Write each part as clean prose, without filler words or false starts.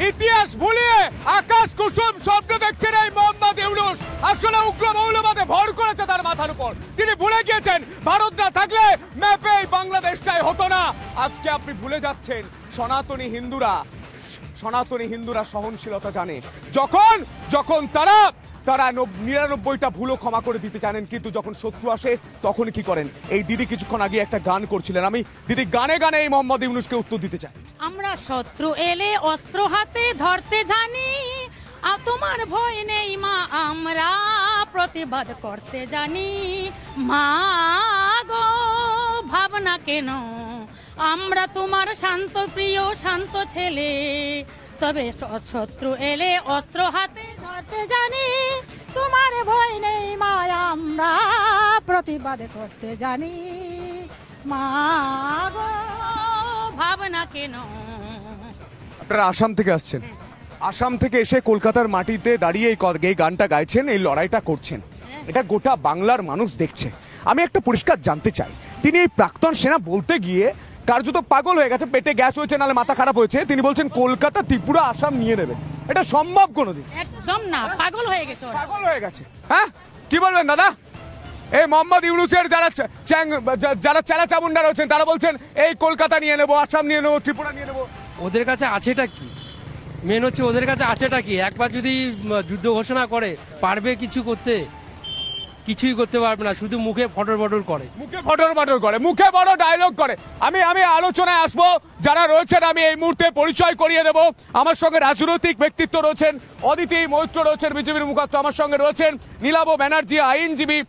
ইতিহাস ভুলিয়ে আকাশ কুসুম স্বপ্ন দেখছেন এই মোহাম্মদ ইউনূস। আসলে উগ্র মৌলবাদে ভর করেছে তার মাথার উপর। তিনি ভুলে গিয়েছেন ভারত না থাকলে ম্যাপে এই বাংলাদেশটাই হতো না। আজকে আপনি ভুলে যাচ্ছেন সনাতনী হিন্দুরা সহনশীলতা জানে। যখন তারা 99টা ভুলও ক্ষমা করে দিতে জানেন, কিন্তু যখন শত্রু আসে তখন কি করেন? এই দিদি কিছুক্ষণ আগে একটা গান করছিলেন, আমি দিদি গানে গানে এই মোহাম্মদ ইউনূসকে উত্তর দিতে চাই। আমরা শত্রু এলে অস্ত্র হাতে ধরতে জানি, তোমার ভয় নেই মা, আমরা প্রতিবাদ করতে জানি। মা গো ভাবনা কেন, আমরা তোমার শান্ত প্রিয় শান্ত ছেলে, তবে শত্রু এলে অস্ত্র হাতে ধরতে জানি। তোমার ভয় নেই মা, আমরা প্রতিবাদ করতে জানি। মা গো ভাবনা কেন। আপনারা আসাম থেকে আসছেন, আসাম থেকে এসে কলকাতার মাটিতে দাঁড়িয়ে এই গানটা গাইছেন, এই লড়াইটা করছেন, এটা গোটা বাংলার মানুষ দেখছে। আমি একটা পরিষ্কার জানতে চাই, তিনি এই প্রাক্তন সেনা বলতে গিয়ে কার্যত পাগল হয়ে গেছে, পেটে গ্যাস হয়েছে নাহলে মাথা খারাপ হয়েছে, তিনি বলছেন কলকাতা ত্রিপুরা আসাম নিয়ে নেবে। এটা সম্ভব কোনোদিন? একদম না, পাগল হয়ে গেছে, পাগল হয়ে গেছে। হ্যাঁ, কি বলবেন দাদা? এই মোহাম্মদ ইউনূসের যারা চেলা চামুন্ডা রয়েছেন তারা বলছেন এই কলকাতা নিয়ে নেবো, আসাম নিয়ে নেবো, ত্রিপুরা নিয়ে নেবো। ওদের কাছে আছেটা কি? মেন হচ্ছে ওদের কাছে আছেটা কি? একবার যদি যুদ্ধ ঘোষণা করে পারবে কিছু করতে? কিছুই করতে পারবে না, শুধু মুখে ফটর করে, মুখে বড় ডায়লগ করে। আমি আলোচনায় আসবো, যারা রয়েছেন আমি এই মুহূর্তে পরিচয় করিয়ে দেব। আমার সঙ্গে রাজনৈতিক ব্যক্তিত্ব রয়েছেন, অদিতি মৈত্র রয়েছেন বিজেপির মুখপাত্র, আমার সঙ্গে রয়েছেন নীলাভ ব্যানার্জি আইনজীবী,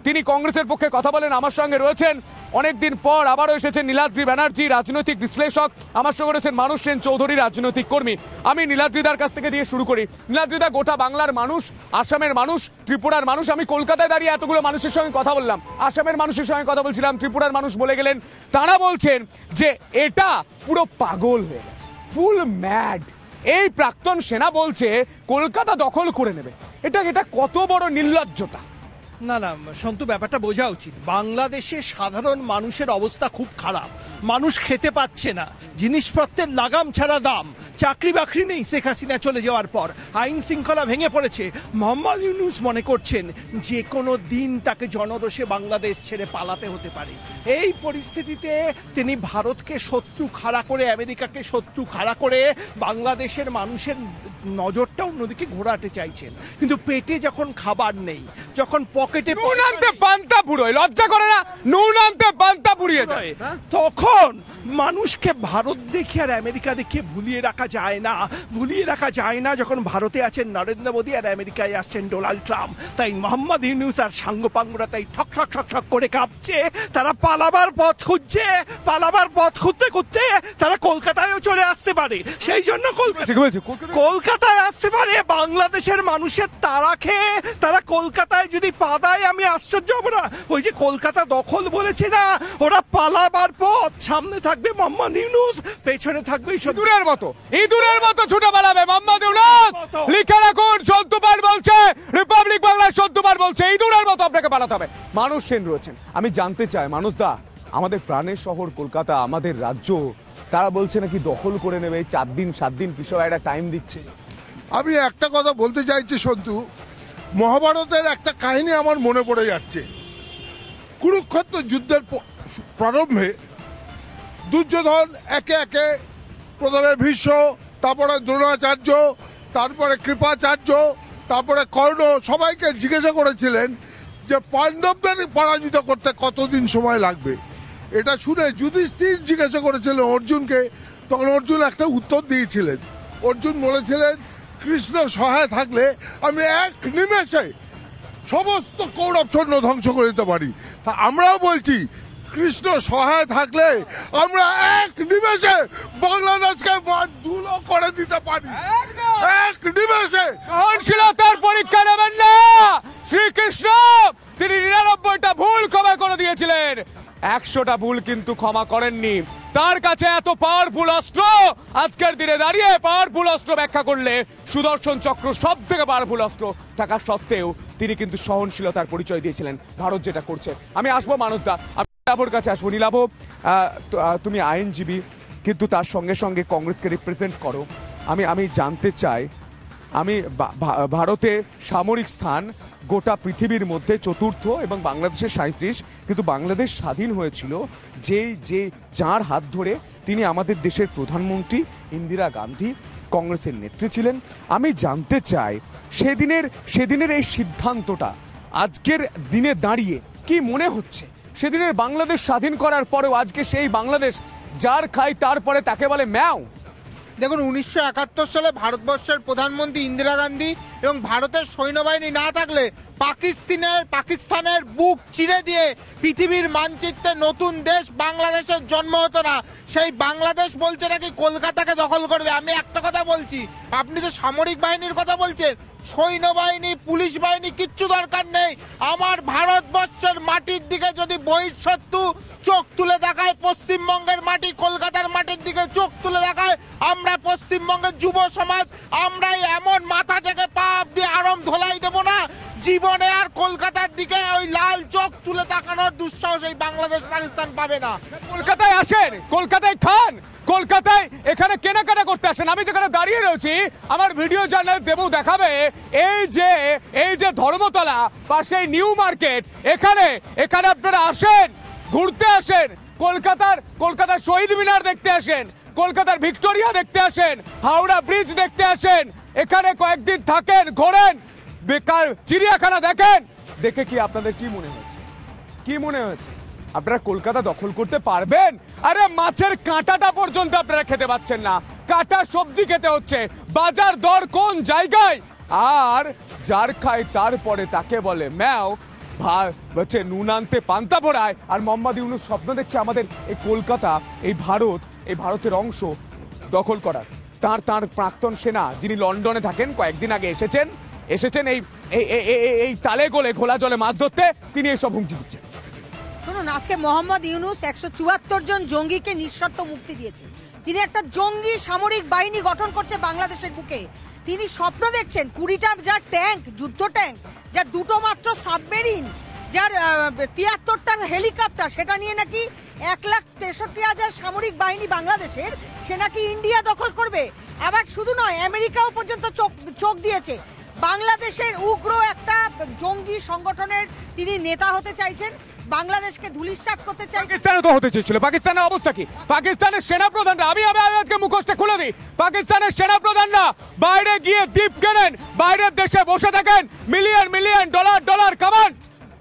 তিনি কংগ্রেসের পক্ষে কথা বলেন, আমার সঙ্গে রয়েছেন অনেকদিন পর আবারও এসেছেন নীলাদ্রি ব্যানার্জি রাজনৈতিক বিশ্লেষক, আমার সঙ্গে রয়েছেন মানুষ সেন চৌধুরী রাজনৈতিক কর্মী। আমি নীলাদ্রিদার কাছ থেকে দিয়ে শুরু করি। নীলাদ্রিদা, গোটা বাংলার মানুষ, আসামের মানুষ, ত্রিপুরার মানুষ, আমি কলকাতায় দাঁড়িয়ে এতগুলো মানুষের সঙ্গে কথা বললাম, আসামের মানুষের সঙ্গে কথা বলছিলাম, ত্রিপুরার মানুষ বলে গেলেন, তারা বলছেন যে এটা পুরো পাগল হয়ে গেছে, ফুল ম্যাড। এই প্রাক্তন সেনা বলছে কলকাতা দখল করে নেবে, এটা কত বড় নির্লজ্জতা। না না সন্তু, ব্যাপারটা বোঝা উচিত। বাংলাদেশে সাধারণ মানুষের অবস্থা খুব খারাপ, মানুষ খেতে পাচ্ছে না, জিনিসপত্রের লাগাম ছাড়া দাম, চাকরি বাকরি নেই শেখ হাসিনা চলে যাওয়ার পর, আইন শৃঙ্খলা ভেঙে পড়েছে। মোহাম্মদ ইউনূস মনে করছেন যে কোনো দিন তাকে জনরোষে বাংলাদেশ ছেড়ে পালাতে হতে পারে। এই পরিস্থিতিতে তিনি ভারতকে শত্রু খাড়া করে, আমেরিকাকে শত্রু খাড়া করে বাংলাদেশের মানুষের নজরটা অন্যদিকে ঘোরাতে চাইছেন। কিন্তু পেটে যখন খাবার নেই, যখন পকেটে পান্তা পুরোয়, লজ্জা করে না? নুন আনতে পান্তা পুড়িয়ে যায়, তখন মানুষকে ভারত দেখে আর আমেরিকা দেখে ভুলিয়ে রাখা যায় না। যখন ভারতে আছেন নরেন্দ্র মোদী আর আমেরিকায় আসছেন ডোনাল্ড ট্রাম্প, তাই মোহাম্মদ ইউনূস আর সাঙ্গপাঙ্গরা তাই ঠক ঠক ঠক ঠক করে কাঁপছে। তারা পালাবার পথ খুঁজতে তারা কলকাতায়ও চলে আসতে পারে, সেই জন্য কলকাতায় আসতে পারে। বাংলাদেশের মানুষের তারা খেয়ে তারা কলকাতায় যদি পা দেয়, আমি আশ্চর্য হব না। ওই যে কলকাতা দখল বলেছে না, ওরা পালাবার পথ, সামনে থাকবে মোহাম্মদ ইউনূস, পেছনে থাকবে ইঁদুরের মতো ছুটে পালাবে মোহাম্মদ ইউনূস। লিখে রাখুন, সন্তুপার বলছে, রিপাবলিক বাংলার সন্তুপার বলছে, ইঁদুরের মতো আপনাকে পালাতে হবে। মানুষ সেন রয়েছেন, আমি জানতে চাই মানুষ দা, আমাদের প্রাণের শহর কলকাতা, আমাদের রাজ্য, তারা বলছে নাকি দখল করে নেবে, 4 দিন 7 দিন পিছনে একটা টাইম দিচ্ছে। আমি একটা কথা বলতে চাইছি সন্তু, মহাভারতের একটা কাহিনী আমার মনে পড়ে যাচ্ছে। কুরুক্ষেত্র যুদ্ধের প্রারম্ভে দুর্যোধন একে একে প্রথমে ভীষ্ম, তারপরে দ্রোণাচার্য, তারপরে কৃপাচার্য, তারপরে কর্ণ, সবাইকে জিজ্ঞাসা করেছিলেন যে পাণ্ডবদের পরাজিত করতে কতদিন সময় লাগবে। এটা শুনে যুধিষ্ঠির জিজ্ঞাসা করেছিলেন অর্জুনকে, তখন অর্জুন একটা উত্তর দিয়েছিলেন। অর্জুন বলেছিলেন কৃষ্ণ সহায় থাকলে আমি এক নিমেষে সমস্ত কৌরব সৈন্য ধ্বংস করে দিতে পারি। তা আমরাও বলছি কৃষ্ণ সহায় থাকলে আমরা এক নিমেষে বাংলাদেশকে ধুলো করে দিতে পারি, এক নিমেষে। সহনশীলতার পরীক্ষা নেবেন না। শ্রীকৃষ্ণ তিনি 99টা ভুল ক্ষমা করে দিয়েছিলেন, 100টা ভুল কিন্তু ক্ষমা করেননি। তার কাছে এত পাওয়ারফুল অস্ত্র, আজকের দিনে দাঁড়িয়ে পাওয়ারফুল অস্ত্র ব্যাখ্যা করলে সুদর্শন চক্র সব থেকে পাওয়ারফুল অস্ত্র থাকা সত্ত্বেও তিনি কিন্তু সহনশীলতার পরিচয় দিয়েছিলেন ভারত যেটা করছে। আমি আসবো মানুষদা, আমি নীলাভর কাছে আসবো। নীলাভ, তুমি আইনজীবী, কিন্তু তার সঙ্গে সঙ্গে কংগ্রেসকে রিপ্রেজেন্ট করো। আমি জানতে চাই, আমি ভারতে সামরিক স্থান গোটা পৃথিবীর মধ্যে চতুর্থ এবং বাংলাদেশের 37, কিন্তু বাংলাদেশ স্বাধীন হয়েছিল যার হাত ধরে তিনি আমাদের দেশের প্রধানমন্ত্রী ইন্দিরা গান্ধী কংগ্রেসের নেত্রী ছিলেন। আমি জানতে চাই সেদিনের এই সিদ্ধান্তটা আজকের দিনে দাঁড়িয়ে কি মনে হচ্ছে? সেদিনের বাংলাদেশ স্বাধীন করার পরেও আজকে সেই বাংলাদেশ যার খায় তারপরে তাকে বলে ম্যাও। দেখুন 1971 সালে ভারতবর্ষের প্রধানমন্ত্রী ইন্দিরা গান্ধী এবং ভারতের সৈন্যবাহিনী না থাকলে পাকিস্তানের বুক চিরে দিয়ে পৃথিবীর মানচিত্রে নতুন দেশ বাংলাদেশের জন্ম হতো না। সেই বাংলাদেশ বলছে নাকি কলকাতাকে দখল করবে। আমি একটা কথা বলছি, আপনি তো সামরিক বাহিনীর কথা বলছেন, সৈন্যবাহিনী পুলিশ বাহিনী কিচ্ছু দরকার নেই। আমার ভারতবর্ষের মাটির দিকে যদি বহিঃশত্রু চোখ তুলে দেখায়, পশ্চিমবঙ্গের মাটি কলকাতার মাটির দিকে চোখ তুলে দেখায়, আমরা পশ্চিমবঙ্গের যুব সমাজ আমরাই এমন মাথা থেকে পা অব্দি আরম ধোলাই দেব না, জীবনে আর কলকাতার দিকে ওই লাল চোখ তুলে তাকানোর দুঃসাহস এই বাংলাদেশ পাকিস্তান পাবে না। কলকাতায় আসেন, কলকাতায় খান, কলকাতায় এখানে কেনাকাটা করতে আসেন। আমি যেখানে দাঁড়িয়ে রয়েছি আমার ভিডিও জার্নাল দেবু দেখাবে এই যে ধর্মতলা পাশে নিউ মার্কেট, এখানে আপনারা আসেন, ঘুরতে আসেন, কলকাতার শহীদ মিনার দেখতে আসেন, কলকাতার ভিক্টোরিয়া দেখতে আসেন, হাওড়া ব্রিজ দেখতে আসেন, এখানে কয়েকদিন থাকেন, ঘোরেন, বেকার চিড়িয়াখানা দেখেন। দেখে কি আপনাদের কি মনে হয়েছে? আপনারা কলকাতা দখল করতে পারবেন? আরে মাছের কাঁটাটা পর্যন্ত আপনারা খেতে পাচ্ছেন না, কাঁটা সবজি খেতে হচ্ছে, বাজার দর কোন জায়গায়, আর যার খায় তারপরে তাকে বলে ম্যাও। হচ্ছে নুন আনতে পান্তা পোড়ায়, আর মোহাম্মদ ইউনূস স্বপ্ন দেখছে আমাদের এই কলকাতা, এই ভারতের অংশ দখল করার। তার প্রাক্তন সেনা যিনি লন্ডনে থাকেন কয়েকদিন আগে এসেছেন এই তালে গোলে ঘোলা জলে মাছ ধরতে, তিনি এইসব হুমকি দিচ্ছেন। শুনুন, আজকে মোহাম্মদ ইউনূস 174 জন জঙ্গিকে নিঃশর্ত মুক্তি দিয়েছে। তিনি একটা জঙ্গি সামরিক বাহিনী গঠন করছে বাংলাদেশের বুকে। তিনি স্বপ্ন দেখছেন 20টা যার ট্যাঙ্ক, যুদ্ধ ট্যাঙ্ক, যার 2টো মাত্র সাবমেরিন, যার 73টা হেলিকপ্টার, সেটা নিয়ে নাকি 1,63,000 সামরিক বাহিনী বাংলাদেশের, সে নাকি ইন্ডিয়া দখল করবে। আবার শুধু নয়, আমেরিকাও পর্যন্ত চোখ দিয়েছে। বাংলাদেশের উগ্র একটা জঙ্গি সংগঠনের তিনি নেতা হতে চাইছেন, বাংলাদেশকে ধূলিসাৎ করতে চাই। পাকিস্তানে তো হতে চেয়েছিল। পাকিস্তানের অবস্থা কি? পাকিস্তানের সেনাপ্রধানরা, আমি আজকে মুখোশটা খুলে দিই, পাকিস্তানের সেনাপ্রধানরা বাইরে গিয়ে দ্বীপ কেনেন, বাইরের দেশে বসে থাকেন, মিলিয়ন ডলার কামান,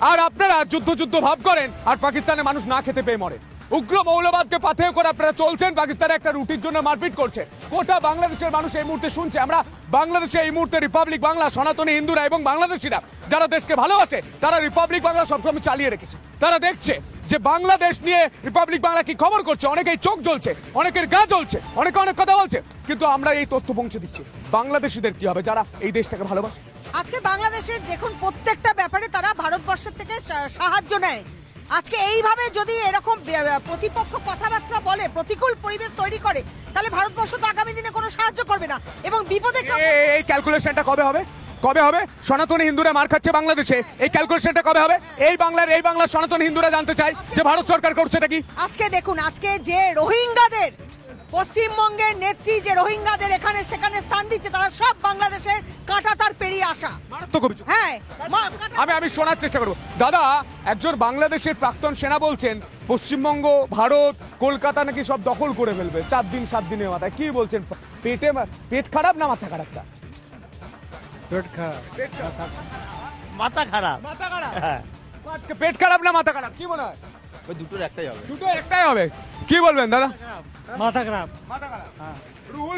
আর আপনারা যুদ্ধ ভাব করেন, আর পাকিস্তানের মানুষ না খেতে পেয়ে মরে। উগ্র মৌলবাদকে পাথেয় করে আপনারা চলছেন, পাকিস্তানে একটা রুটির জন্য মারপিট করছে। গোটা বাংলাদেশের মানুষ এই মুহূর্তে শুনছে, আমরা বাংলাদেশে এই মুহূর্তে রিপাবলিক বাংলা, সনাতনী হিন্দুরা এবং বাংলাদেশিরা যারা দেশকে ভালোবাসে, তারা রিপাবলিক বাংলা সবসময় চালিয়ে রেখেছে। তারা দেখছে যে বাংলাদেশ নিয়ে রিপাবলিক বাংলা কি খবর করছে, অনেকেই চোখ জ্বলছে, অনেকের গা জ্বলছে, অনেকে অনেক কথা বলছে, কিন্তু আমরা এই তথ্য পৌঁছে দিচ্ছি বাংলাদেশিদের কি হবে যারা এই দেশটাকে ভালোবাসে। আজকে বাংলাদেশের দেখুন প্রত্যেকটা ব্যাপারে তারা ভারতবর্ষের থেকে সাহায্য নেয়। আজকে এইভাবে যদি এরকম প্রতিপক্ষ কথাবার্তা বলে, প্রতিকূল পরিবেশ তৈরি করে, তাহলে ভারতবর্ষ তো আগামী দিনে কোনো সাহায্য করবে না এবং বিপদে। এই ক্যালকুলেশনটা কবে হবে? সনাতনী হিন্দুরা মার খাচ্ছে বাংলাদেশে, এই ক্যালকুলেশনটা কবে হবে? এই বাংলার সনাতনী হিন্দুরা জানতে চায় যে ভারত সরকার করছে নাকি। আজকে দেখুন, আজকে যে রোহিঙ্গাদের, পশ্চিমবঙ্গের নেত্রী যে রোহিঙ্গাদের এখানে সেখানে স্থান দিচ্ছে, তারা সব বাংলাদেশের কাঁটাতার পেরিয়ে আসা। হ্যাঁ, আমি শোনার চেষ্টা করবো। দাদা, একজন বাংলাদেশের প্রাক্তন সেনা বলছেন পশ্চিমবঙ্গ, ভারত, কলকাতা নাকি সব দখল করে ফেলবে 4 দিনের মাথায়। কি বলছেন? পেট খারাপ না মাথা খারাপ? মাথা খারাপ। পেট খারাপ না মাথা খারাপ, কি মনে হয়? দুটোর একটাই হবে। একটাই হবে। কি বলবেন দাদা? মাথা খারাপ। রুহুল